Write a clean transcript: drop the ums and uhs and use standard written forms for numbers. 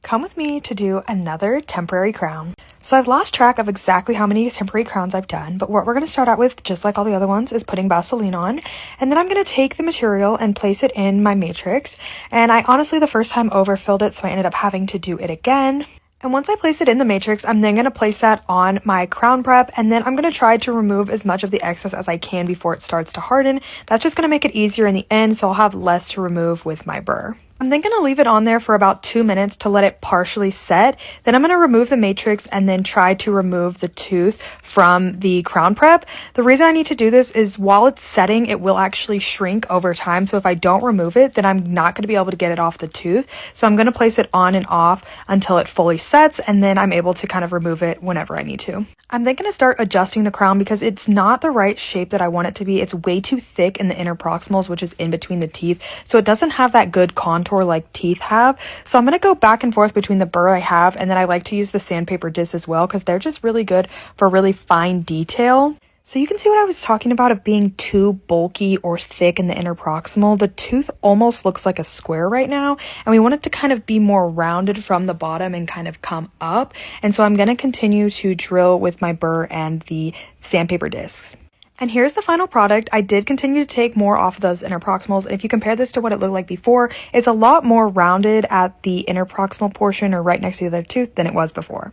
Come with me to do another temporary crown. So I've lost track of exactly how many temporary crowns I've done, but what we're going to start out with, just like all the other ones, is putting Vaseline on. And then I'm going to take the material and place it in my matrix. And I honestly, the first time overfilled it, so I ended up having to do it again. And once I place it in the matrix, I'm then going to place that on my crown prep, and then I'm going to try to remove as much of the excess as I can before it starts to harden. That's just going to make it easier in the end, so I'll have less to remove with my burr. I'm then going to leave it on there for about 2 minutes to let it partially set. Then I'm going to remove the matrix and then try to remove the tooth from the crown prep. The reason I need to do this is while it's setting, it will actually shrink over time. So if I don't remove it, then I'm not going to be able to get it off the tooth. So I'm going to place it on and off until it fully sets, and then I'm able to kind of remove it whenever I need to. I'm then going to start adjusting the crown because it's not the right shape that I want it to be. It's way too thick in the inner proximals, which is in between the teeth. So it doesn't have that good contour like teeth have. So I'm going to go back and forth between the burr I have, and then I like to use the sandpaper discs as well because they're just really good for really fine detail. So you can see what I was talking about it being too bulky or thick in the inner proximal. The tooth almost looks like a square right now, and we want it to kind of be more rounded from the bottom and kind of come up. And so I'm going to continue to drill with my burr and the sandpaper discs. And here's the final product. I did continue to take more off of those inner proximals, and if you compare this to what it looked like before, it's a lot more rounded at the inner proximal portion or right next to the other tooth than it was before.